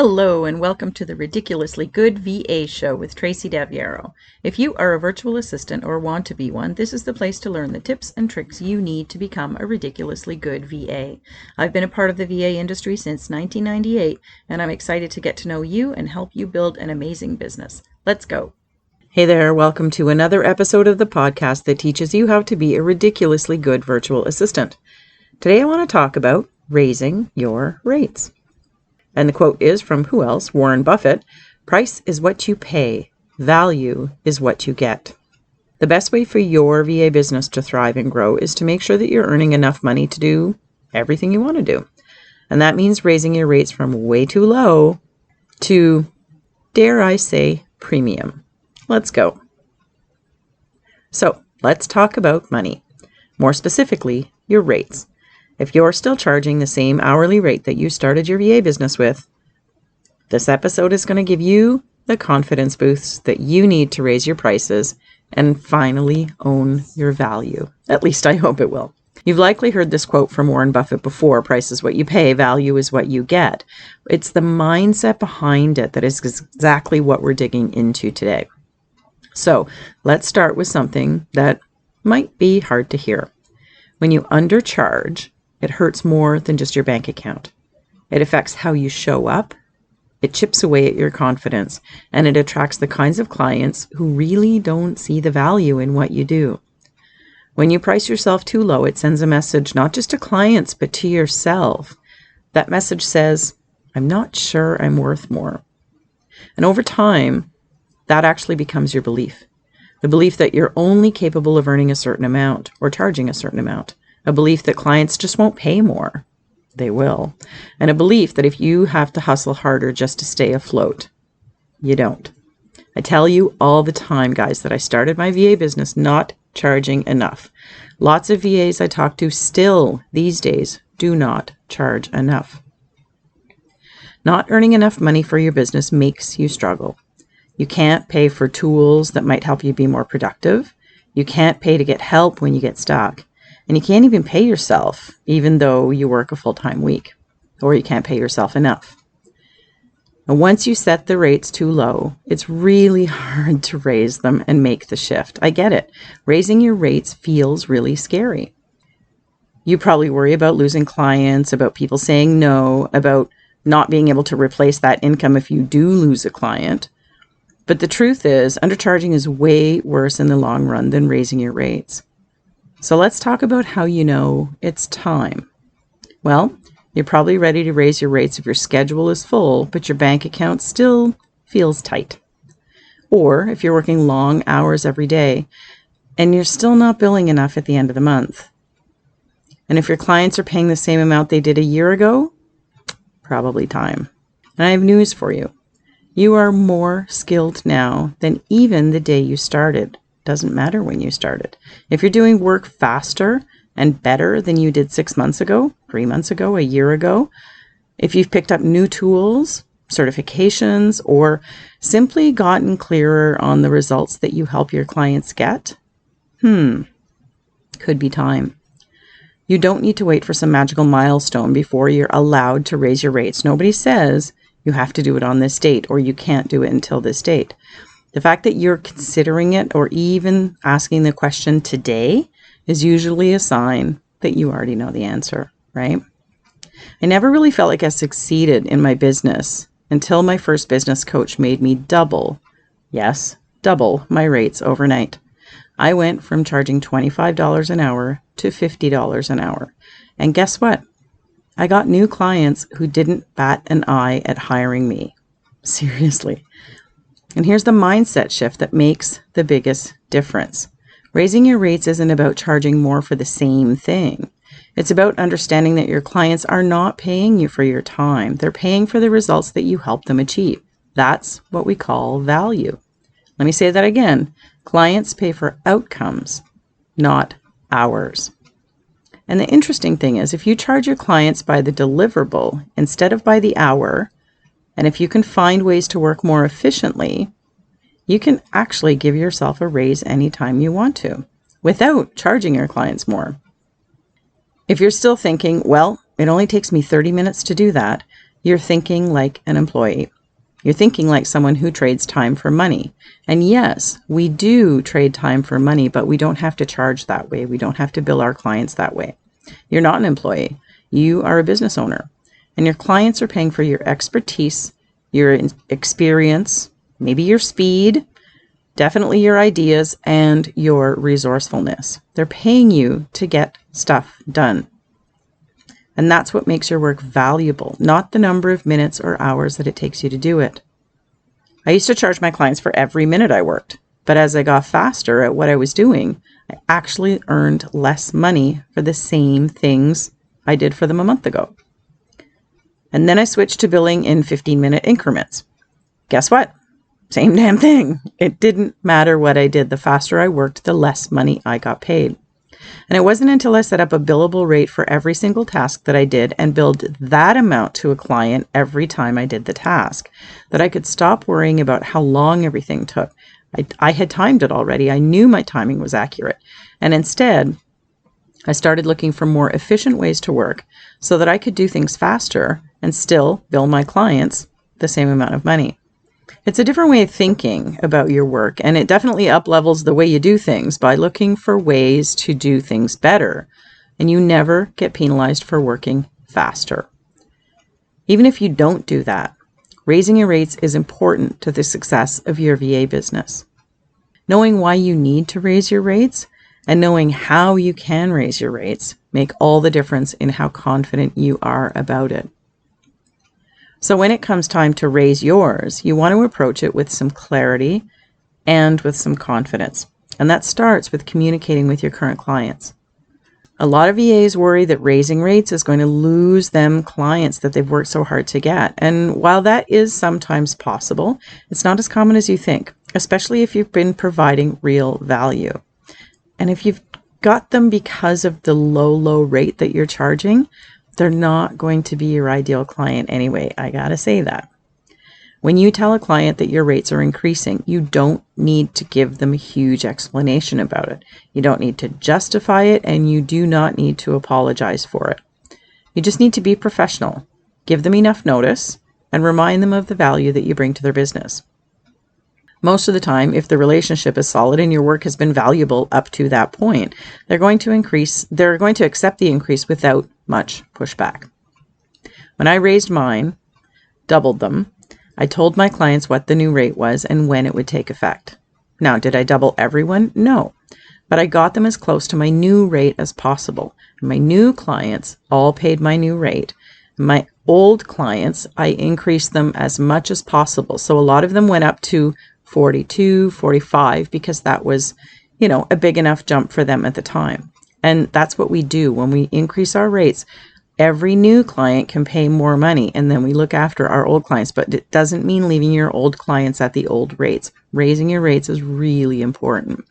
Hello and welcome to the Ridiculously Good VA Show with Tracy Daviero. If you are a virtual assistant or want to be one, this is the place to learn the tips and tricks you need to become a ridiculously good VA. I've been a part of the VA industry since 1998, and I'm excited to get to know you and help you build an amazing business. Let's go. Hey there, welcome to another episode of the podcast that teaches you how to be a ridiculously good virtual assistant. Today I want to talk about raising your rates. And the quote is from who else? Warren Buffett. Price is what you pay. Value is what you get. The best way for your VA business to thrive and grow is to make sure that you're earning enough money to do everything you want to do. And that means raising your rates from way too low to, dare I say, premium. Let's go. So let's talk about money. More specifically, your rates. If you're still charging the same hourly rate that you started your VA business with, this episode is going to give you the confidence boosts that you need to raise your prices and finally own your value. At least I hope it will. You've likely heard this quote from Warren Buffett before, price is what you pay, value is what you get. It's the mindset behind it that is exactly what we're digging into today. So let's start with something that might be hard to hear. When you undercharge, it hurts more than just your bank account. It affects how you show up, it chips away at your confidence, and it attracts the kinds of clients who really don't see the value in what you do. When you price yourself too low, it sends a message not just to clients, but to yourself. That message says, I'm not sure I'm worth more. And over time, that actually becomes your belief. The belief that you're only capable of earning a certain amount or charging a certain amount. A belief that clients just won't pay more. They will. And a belief that if you have to hustle harder just to stay afloat, you don't. I tell you all the time, guys, that I started my VA business not charging enough. Lots of VAs I talk to still these days do not charge enough. Not earning enough money for your business makes you struggle. You can't pay for tools that might help you be more productive. You can't pay to get help when you get stuck. And you can't even pay yourself, even though you work a full-time week, or you can't pay yourself enough. And once you set the rates too low, it's really hard to raise them and make the shift. I get it. Raising your rates feels really scary. You probably worry about losing clients, about people saying no, about not being able to replace that income if you do lose a client. But the truth is, undercharging is way worse in the long run than raising your rates. So let's talk about how you know it's time. Well, you're probably ready to raise your rates if your schedule is full, but your bank account still feels tight. Or if you're working long hours every day and you're still not billing enough at the end of the month. And if your clients are paying the same amount they did a year ago, probably time. And I have news for you. You are more skilled now than even the day you started. Doesn't matter when you started. If you're doing work faster and better than you did 6 months ago, 3 months ago, a year ago, if you've picked up new tools, certifications, or simply gotten clearer on the results that you help your clients get, could be time. You don't need to wait for some magical milestone before you're allowed to raise your rates. Nobody says you have to do it on this date or you can't do it until this date. The fact that you're considering it or even asking the question today is usually a sign that you already know the answer, right? I never really felt like I succeeded in my business until my first business coach made me double my rates overnight. I went from charging $25 an hour to $50 an hour. And guess what? I got new clients who didn't bat an eye at hiring me. Seriously. And here's the mindset shift that makes the biggest difference. Raising your rates isn't about charging more for the same thing. It's about understanding that your clients are not paying you for your time. They're paying for the results that you help them achieve. That's what we call value. Let me say that again. Clients pay for outcomes, not hours. And the interesting thing is, if you charge your clients by the deliverable instead of by the hour, and if you can find ways to work more efficiently, you can actually give yourself a raise anytime you want to without charging your clients more. If you're still thinking, well, it only takes me 30 minutes to do that, you're thinking like an employee. You're thinking like someone who trades time for money. And yes, we do trade time for money, but we don't have to charge that way. We don't have to bill our clients that way. You're not an employee. You are a business owner. And your clients are paying for your expertise, your experience, maybe your speed, definitely your ideas, and your resourcefulness. They're paying you to get stuff done. And that's what makes your work valuable, not the number of minutes or hours that it takes you to do it. I used to charge my clients for every minute I worked, but as I got faster at what I was doing, I actually earned less money for the same things I did for them a month ago. And then I switched to billing in 15-minute increments. Guess what? Same damn thing. It didn't matter what I did. The faster I worked, the less money I got paid. And it wasn't until I set up a billable rate for every single task that I did and billed that amount to a client every time I did the task that I could stop worrying about how long everything took. I had timed it already. I knew my timing was accurate. And instead, I started looking for more efficient ways to work so that I could do things faster and still bill my clients the same amount of money. It's a different way of thinking about your work, and it definitely up-levels the way you do things by looking for ways to do things better, and you never get penalized for working faster. Even if you don't do that, raising your rates is important to the success of your VA business. Knowing why you need to raise your rates and knowing how you can raise your rates make all the difference in how confident you are about it. So when it comes time to raise yours, you want to approach it with some clarity and with some confidence. And that starts with communicating with your current clients. A lot of VAs worry that raising rates is going to lose them clients that they've worked so hard to get. And while that is sometimes possible, it's not as common as you think, especially if you've been providing real value. And if you've got them because of the low rate that you're charging, they're not going to be your ideal client anyway. I gotta say that. When you tell a client that your rates are increasing, you don't need to give them a huge explanation about it. You don't need to justify it, and you do not need to apologize for it. You just need to be professional, give them enough notice, and remind them of the value that you bring to their business. Most of the time, if the relationship is solid and your work has been valuable up to that point, they're going to accept the increase without much pushback. When I raised mine, doubled them, I told my clients what the new rate was and when it would take effect. Now, did I double everyone? No, but I got them as close to my new rate as possible. My new clients all paid my new rate. My old clients, I increased them as much as possible. So a lot of them went up to 42, 45, because that was, a big enough jump for them at the time. And that's what we do when we increase our rates. Every new client can pay more money, and then we look after our old clients. But it doesn't mean leaving your old clients at the old rates. Raising your rates is really important.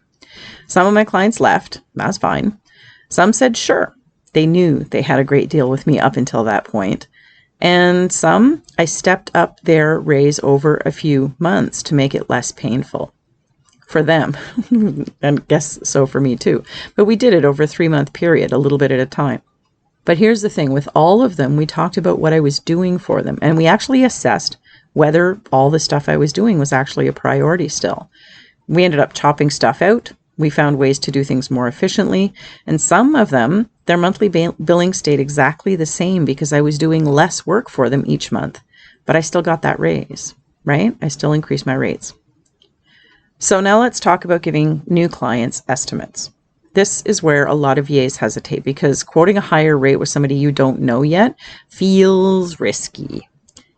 Some of my clients left. That's fine. Some said sure. They knew they had a great deal with me up until that point. And some, I stepped up their raise over a few months to make it less painful for them, and guess so for me too. But we did it over a 3-month period, a little bit at a time. But here's the thing, with all of them, we talked about what I was doing for them, and we actually assessed whether all the stuff I was doing was actually a priority still. We ended up chopping stuff out. We found ways to do things more efficiently, and some of them, their monthly billing stayed exactly the same because I was doing less work for them each month, but I still got that raise, right? I still increased my rates. So now let's talk about giving new clients estimates. This is where a lot of VAs hesitate because quoting a higher rate with somebody you don't know yet feels risky.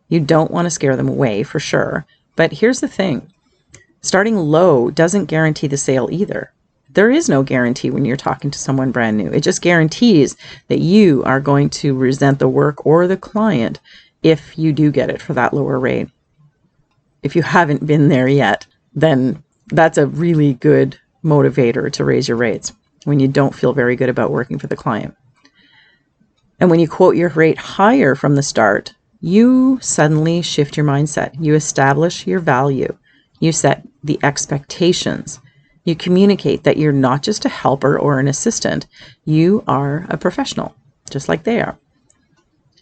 You don't want to scare them away for sure, but here's the thing. Starting low doesn't guarantee the sale either. There is no guarantee when you're talking to someone brand new. It just guarantees that you are going to resent the work or the client if you do get it for that lower rate. If you haven't been there yet, then that's a really good motivator to raise your rates when you don't feel very good about working for the client. And when you quote your rate higher from the start, you suddenly shift your mindset. You establish your value. You set the expectations. You communicate that you're not just a helper or an assistant. You are a professional, just like they are.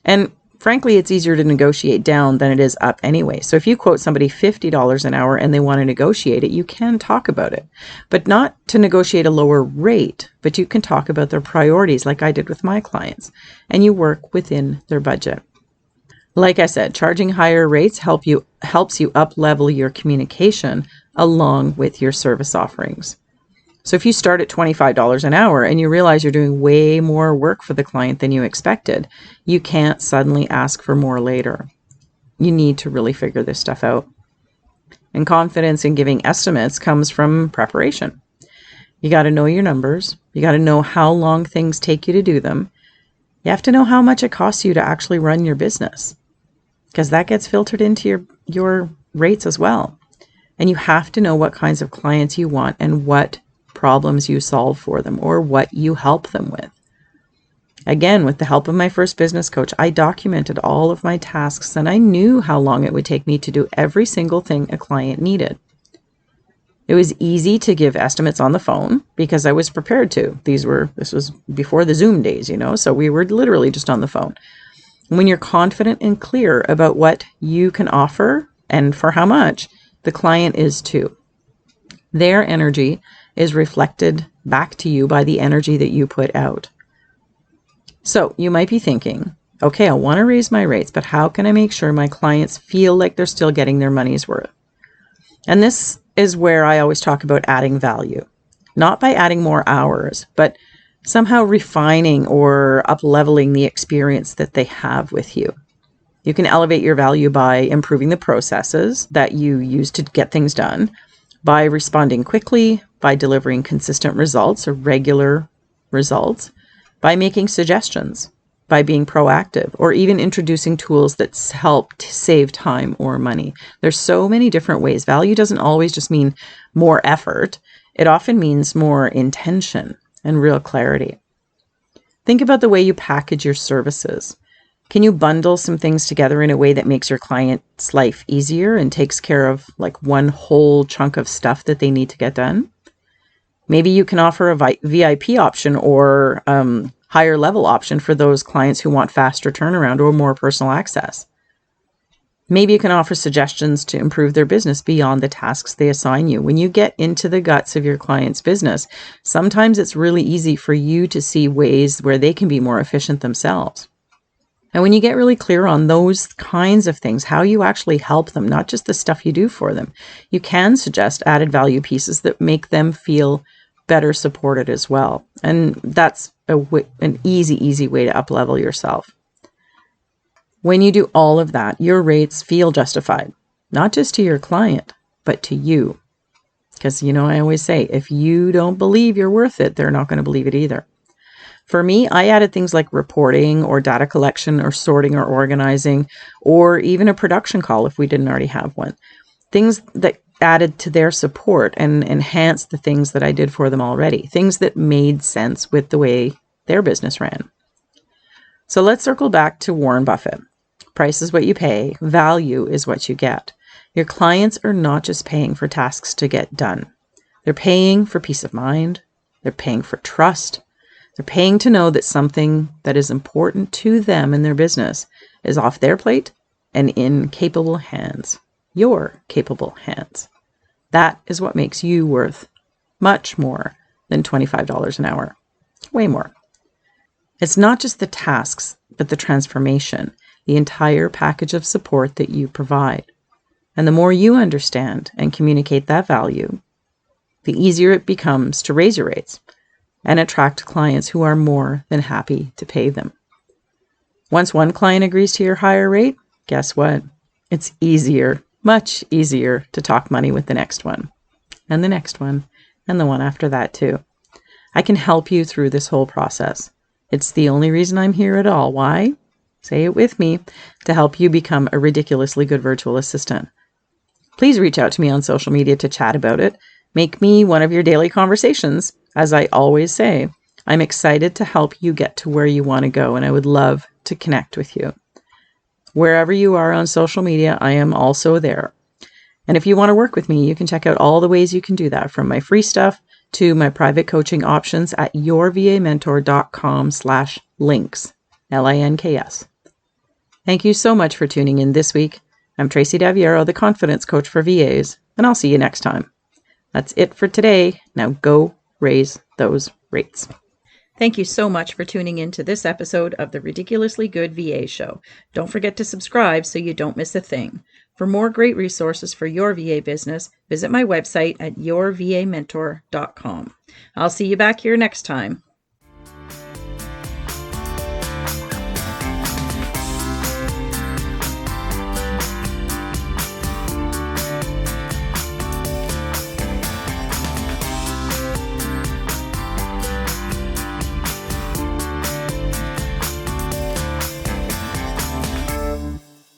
And frankly, it's easier to negotiate down than it is up anyway. So if you quote somebody $50 an hour and they want to negotiate it, you can talk about it, but not to negotiate a lower rate, but you can talk about their priorities like I did with my clients, and you work within their budget. Like I said, charging higher rates helps you up level your communication along with your service offerings. So if you start at $25 an hour and you realize you're doing way more work for the client than you expected, you can't suddenly ask for more later. You need to really figure this stuff out. And confidence in giving estimates comes from preparation. You got to know your numbers. You got to know how long things take you to do them. You have to know how much it costs you to actually run your business, because that gets filtered into your rates as well. And you have to know what kinds of clients you want and what problems you solve for them or what you help them with. Again, with the help of my first business coach, I documented all of my tasks and I knew how long it would take me to do every single thing a client needed. It was easy to give estimates on the phone because I was prepared to. This was before the Zoom days, so we were literally just on the phone. When you're confident and clear about what you can offer and for how much, the client is too. Their energy is reflected back to you by the energy that you put out. So you might be thinking, okay, I want to raise my rates, but how can I make sure my clients feel like they're still getting their money's worth? And this is where I always talk about adding value, not by adding more hours, but somehow refining or up-leveling the experience that they have with you. You can elevate your value by improving the processes that you use to get things done, by responding quickly, by delivering consistent results or regular results, by making suggestions, by being proactive, or even introducing tools that help to save time or money. There's so many different ways. Value doesn't always just mean more effort. It often means more intention and real clarity. Think about the way you package your services. Can you bundle some things together in a way that makes your client's life easier and takes care of like one whole chunk of stuff that they need to get done? Maybe you can offer a VIP option or higher level option for those clients who want faster turnaround or more personal access. Maybe you can offer suggestions to improve their business beyond the tasks they assign you. When you get into the guts of your client's business, sometimes it's really easy for you to see ways where they can be more efficient themselves. And when you get really clear on those kinds of things, how you actually help them, not just the stuff you do for them, you can suggest added value pieces that make them feel better supported as well. And that's an easy way to up-level yourself. When you do all of that, your rates feel justified, not just to your client, but to you. Because, I always say, if you don't believe you're worth it, they're not going to believe it either. For me, I added things like reporting or data collection or sorting or organizing, or even a production call if we didn't already have one. Things that added to their support and enhanced the things that I did for them already. Things that made sense with the way their business ran. So let's circle back to Warren Buffett. Price is what you pay. Value is what you get. Your clients are not just paying for tasks to get done. They're paying for peace of mind. They're paying for trust. They're paying to know that something that is important to them in their business is off their plate and in capable hands. Your capable hands. That is what makes you worth much more than $25 an hour. Way more. It's not just the tasks, but the transformation, the entire package of support that you provide. And the more you understand and communicate that value, the easier it becomes to raise your rates and attract clients who are more than happy to pay them. Once one client agrees to your higher rate, guess what? It's easier, much easier to talk money with the next one, and the next one, and the one after that too. I can help you through this whole process. It's the only reason I'm here at all. Why? Say it with me. To help you become a ridiculously good virtual assistant. Please reach out to me on social media to chat about it. Make me one of your daily conversations. As I always say, I'm excited to help you get to where you want to go, and I would love to connect with you. Wherever you are on social media, I am also there. And if you want to work with me, you can check out all the ways you can do that, from my free stuff to my private coaching options at yourvamentor.com/links, LINKS. Thank you so much for tuning in this week. I'm Tracy Daviero, the Confidence Coach for VAs, and I'll see you next time. That's it for today. Now go raise those rates. Thank you so much for tuning in to this episode of the Ridiculously Good VA Show. Don't forget to subscribe so you don't miss a thing. For more great resources for your VA business, visit my website at yourvamentor.com. I'll see you back here next time.